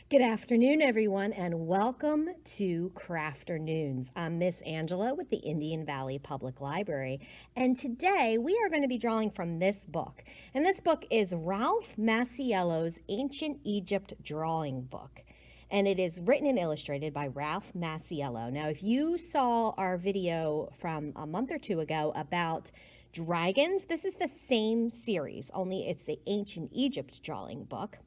Good afternoon, everyone, and welcome to Crafternoons. I'm Miss Angela with the Indian Valley Public Library, and today we are going to be drawing from this book. And this book is Ralph Maciello's Ancient Egypt Drawing Book. And it is written and illustrated by Ralph Maciello. Now, if you saw our video from a month or two ago about dragons, this is the same series, only it's the Ancient Egypt Drawing Book.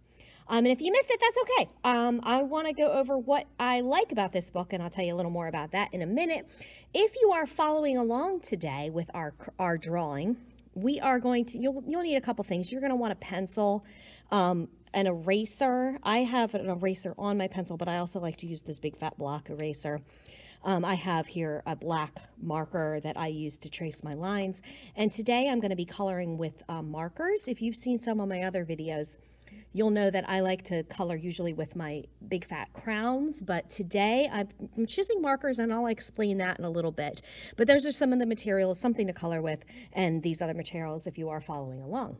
And if you missed it, that's okay. I want to go over what I like about this book, and I'll tell you a little more about that in a minute. If you are following along today with our drawing, we are going to, you'll need a couple things. You're going to want a pencil, an eraser. I have an eraser on my pencil, but I also like to use this big fat block eraser. I have here a black marker that I use to trace my lines. And today I'm going to be coloring with markers. If you've seen some of my other videos, you'll know that I like to color usually with my big fat crowns, but today I'm choosing markers, and I'll explain that in a little bit. But those are some of the materials, something to color with, and these other materials if you are following along.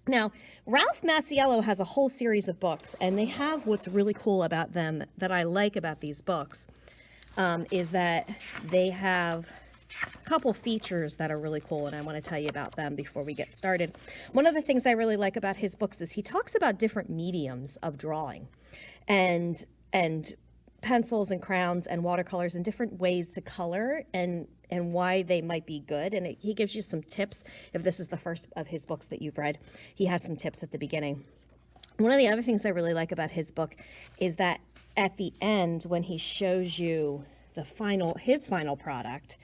Now, Ralph Maciello has a whole series of books, and they have what's really cool about them that I like about these books is that they have a couple features that are really cool, and I want to tell you about them before we get started. One of the things I really like about his books is he talks about different mediums of drawing and pencils and crayons and watercolors and different ways to color and why they might be good. And he gives you some tips. If this is the first of his books that you've read, he has some tips at the beginning. One of the other things I really like about his book is that at the end, when he shows you his final product,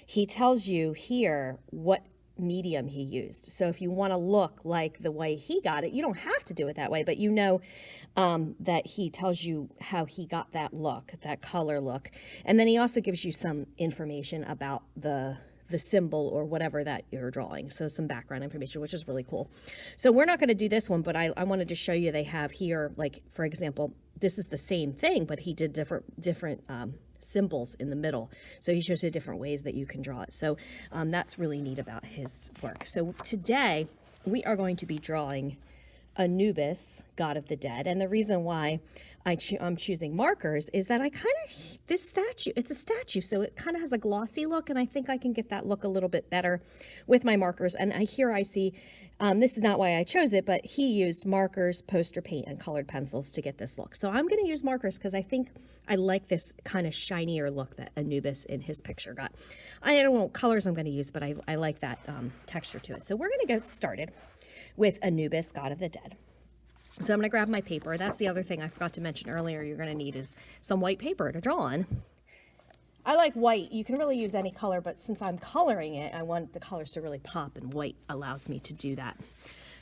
he tells you here what medium he used. So if you want to look like the way he got it, you don't have to do it that way, but you know that he tells you how he got that look, that color look. And then he also gives you some information about the symbol or whatever that you're drawing. So some background information, which is really cool. So we're not going to do this one, but I wanted to show you they have here, like, for example, this is the same thing, but he did different symbols in the middle. So he shows you different ways that you can draw it. So that's really neat about his work. So today we are going to be drawing Anubis, god of the dead. And the reason why I'm choosing markers is that this statue, it's a statue, so it kind of has a glossy look, and I think I can get that look a little bit better with my markers. And here I see, this is not why I chose it, but he used markers, poster paint, and colored pencils to get this look. So I'm going to use markers because I think I like this kind of shinier look that Anubis in his picture got. I don't know what colors I'm going to use, but I like that texture to it. So we're going to get started with Anubis, god of the dead. So I'm going to grab my paper. That's the other thing I forgot to mention earlier you're going to need is some white paper to draw on. I like white. You can really use any color, but since I'm coloring it, I want the colors to really pop, and white allows me to do that.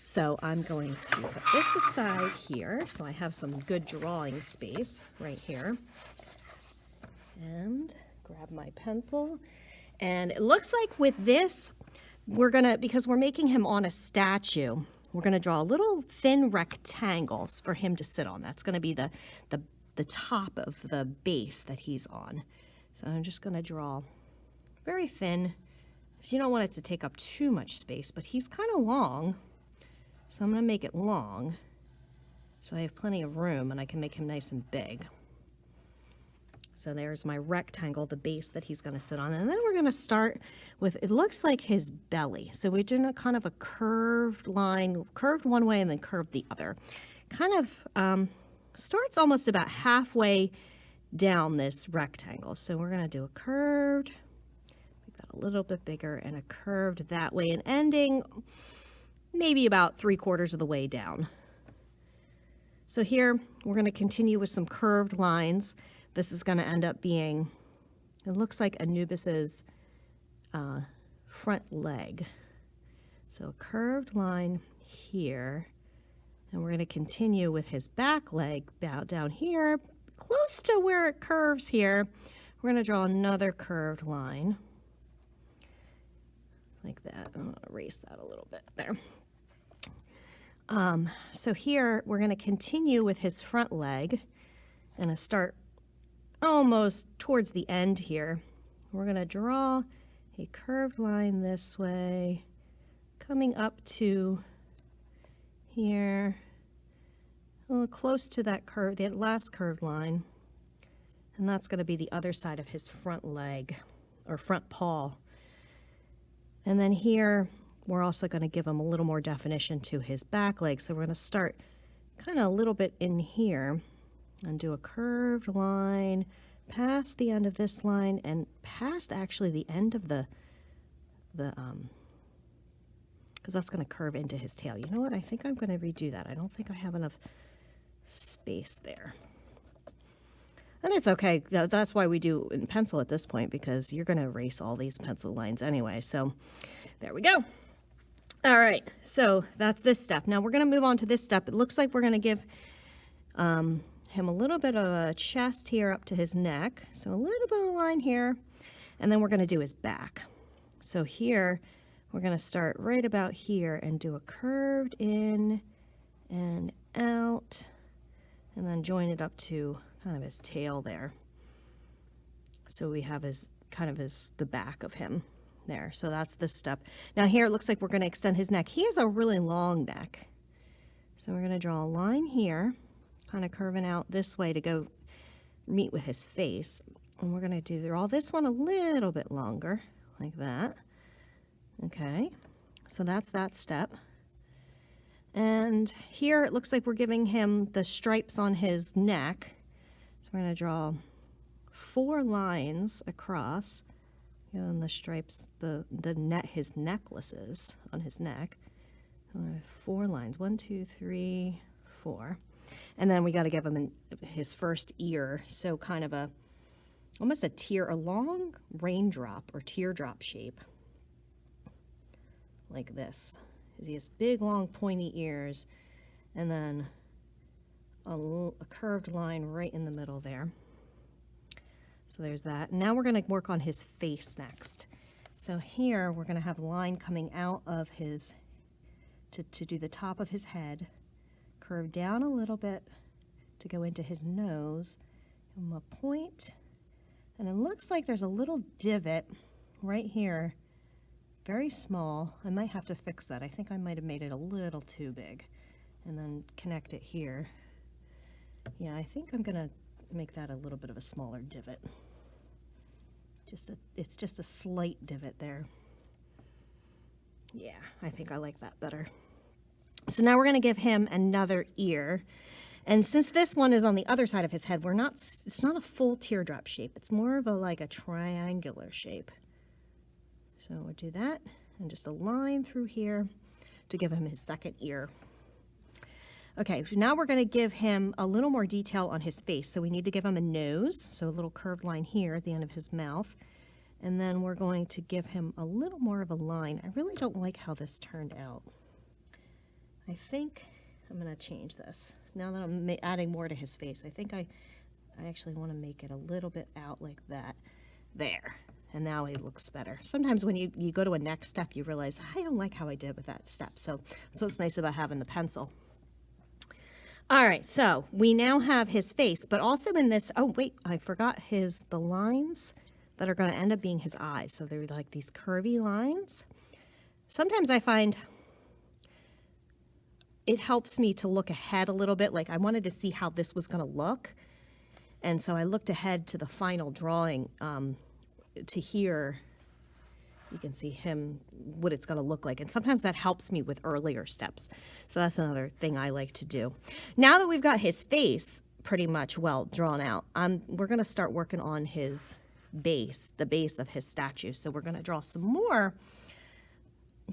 So I'm going to put this aside here so I have some good drawing space right here. And grab my pencil. And it looks like with this, because we're making him on a statue, we're going to draw little thin rectangles for him to sit on. That's going to be the top of the base that he's on. So I'm just going to draw very thin. So you don't want it to take up too much space, but he's kind of long. So I'm going to make it long so I have plenty of room and I can make him nice and big. So there's my rectangle, the base that he's going to sit on. And then we're going to start with, it looks like his belly. So we're doing a kind of a curved line, curved one way and then curved the other. Kind of starts almost about halfway down this rectangle. So we're going to do a curved, make that a little bit bigger, and a curved that way, and ending maybe about 3/4 of the way down. So here we're going to continue with some curved lines. This is going to end up being, it looks like Anubis's front leg. So a curved line here, and we're going to continue with his back leg down here, close to where it curves here. We're going to draw another curved line like that. I'm going to erase that a little bit there. So here we're going to continue with his front leg and start almost towards the end here. We're going to draw a curved line this way, coming up to here, close to that curve, that last curved line. And that's going to be the other side of his front leg or front paw. And then here, we're also going to give him a little more definition to his back leg. So we're going to start kind of a little bit in here and do a curved line past the end of this line and past actually the end of the because that's going to curve into his tail. You know what? I think I'm going to redo that. I don't think I have enough space there. And it's okay. That's why we do in pencil at this point, because you're going to erase all these pencil lines anyway. So there we go. All right. So that's this step. Now we're going to move on to this step. It looks like we're going to give him a little bit of a chest here up to his neck. So a little bit of a line here. And then we're going to do his back. So here, we're going to start right about here and do a curved in and out. And then join it up to kind of his tail there. So we have his kind of the back of him there. So that's this step. Now here it looks like we're going to extend his neck. He has a really long neck. So we're going to draw a line here, kind of curving out this way to go meet with his face. And we're going to draw this one a little bit longer, like that. Okay, so that's that step. And here it looks like we're giving him the stripes on his neck. So we're going to draw 4 lines across, and the stripes, his necklaces on his neck. 4 lines, 1, 2, 3, 4. And then we got to give him his first ear, so kind of almost a long raindrop or teardrop shape, like this. He has big, long, pointy ears, and then a curved line right in the middle there. So there's that. Now we're going to work on his face next. So here we're going to have a line coming out of his, to do the top of his head, curve down a little bit to go into his nose, and a point, and it looks like there's a little divot right here, very small. I might have to fix that. I think I might have made it a little too big, and then connect it here. Yeah, I think I'm going to make that a little bit of a smaller divot. It's just a slight divot there. Yeah, I think I like that better. So now we're going to give him another ear. And since this one is on the other side of his head, it's not a full teardrop shape. It's more of like a triangular shape. So we'll do that, and just a line through here to give him his second ear. Okay, so now we're going to give him a little more detail on his face. So we need to give him a nose, so a little curved line here at the end of his mouth. And then we're going to give him a little more of a line. I really don't like how this turned out. I think I'm going to change this. Now that I'm adding more to his face, I think I actually want to make it a little bit out like that. There. And now it looks better. Sometimes when you go to a next step, you realize, I don't like how I did with that step. So that's what's nice about having the pencil. All right, so we now have his face, but also in this, oh wait, I forgot the lines that are going to end up being his eyes. So they're like these curvy lines. Sometimes I find it helps me to look ahead a little bit. Like I wanted to see how this was going to look. And so I looked ahead to the final drawing to here. You can see what it's going to look like. And sometimes that helps me with earlier steps. So that's another thing I like to do. Now that we've got his face pretty much well drawn out, we're going to start working on his base, the base of his statue. So we're going to draw some more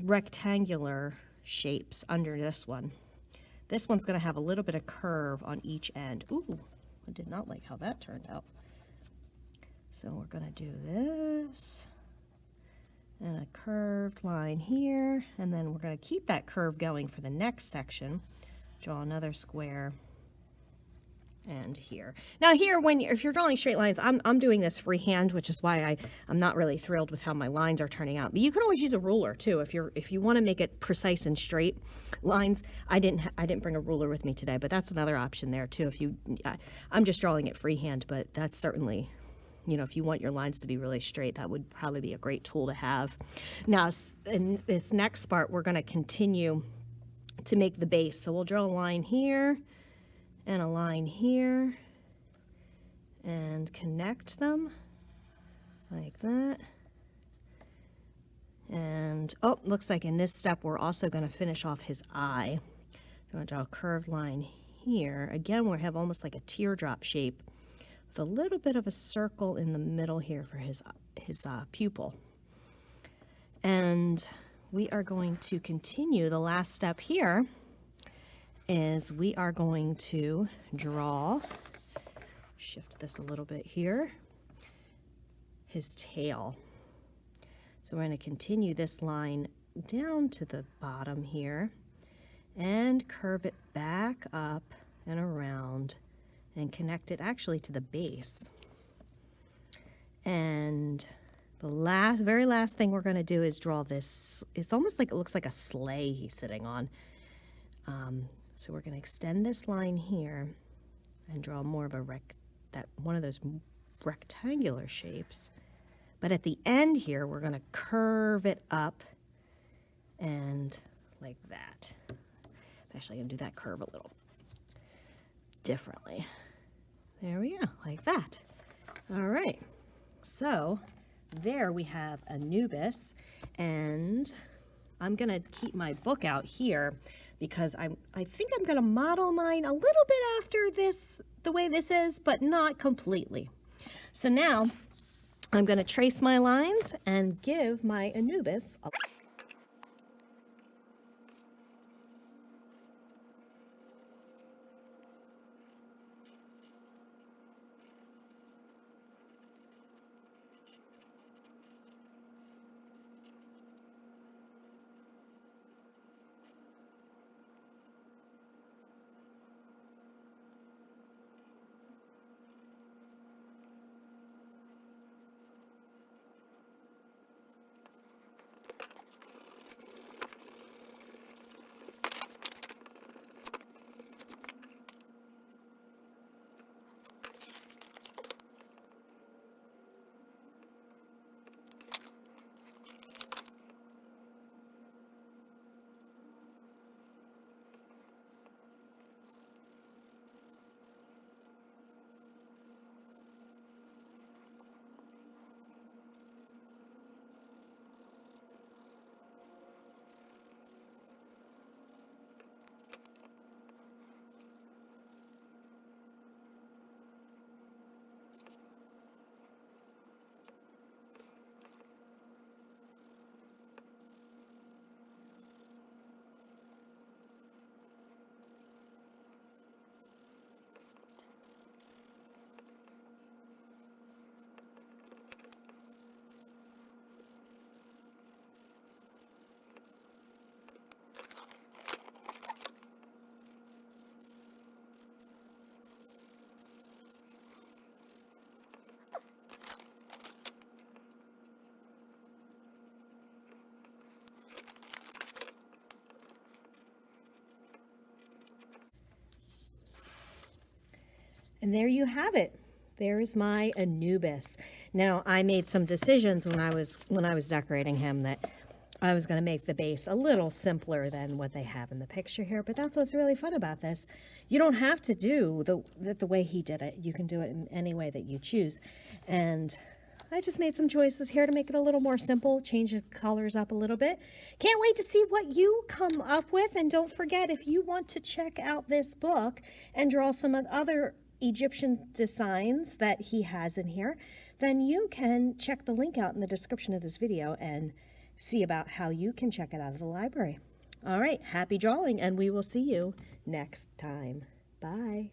rectangular shapes under this one. This one's going to have a little bit of curve on each end. Ooh, I did not like how that turned out. So we're going to do this. And a curved line here, and then we're going to keep that curve going for the next section. Draw another square, and here. Now here, if you're drawing straight lines, I'm doing this freehand, which is why I'm not really thrilled with how my lines are turning out. But you can always use a ruler too if you want to make it precise and straight lines. I didn't bring a ruler with me today, but that's another option there too. I'm just drawing it freehand, but that's certainly. If you want your lines to be really straight, that would probably be a great tool to have. Now, in this next part, we're going to continue to make the base. So we'll draw a line here, and a line here and connect them like that. And oh, looks like in this step we're also going to finish off his eye. So I'm going to draw a curved line here. Again, we have almost like a teardrop shape with a little bit of a circle in the middle here for his pupil. And we are going to continue. The last step here is we are going to draw, shift this a little bit here, his tail. So we're going to continue this line down to the bottom here and curve it back up and around and connect it actually to the base. And the very last thing we're going to do is draw this. It's almost like it looks like a sleigh he's sitting on. So we're going to extend this line here and draw more of a one of those rectangular shapes. But at the end here, we're going to curve it up and like that. I'm actually going to do that curve a little differently. There we go, like that. All right, so there we have Anubis, and I'm going to keep my book out here because I think I'm going to model mine a little bit after this, the way this is, but not completely. So now I'm going to trace my lines and give my Anubis a And there you have it. There's my Anubis. Now, I made some decisions when I was decorating him that I was going to make the base a little simpler than what they have in the picture here, but that's what's really fun about this. You don't have to do the way he did it. You can do it in any way that you choose. And I just made some choices here to make it a little more simple, change the colors up a little bit. Can't wait to see what you come up with. And don't forget, if you want to check out this book and draw some other Egyptian designs that he has in here, then you can check the link out in the description of this video and see about how you can check it out of the library. All right, happy drawing, and we will see you next time. Bye.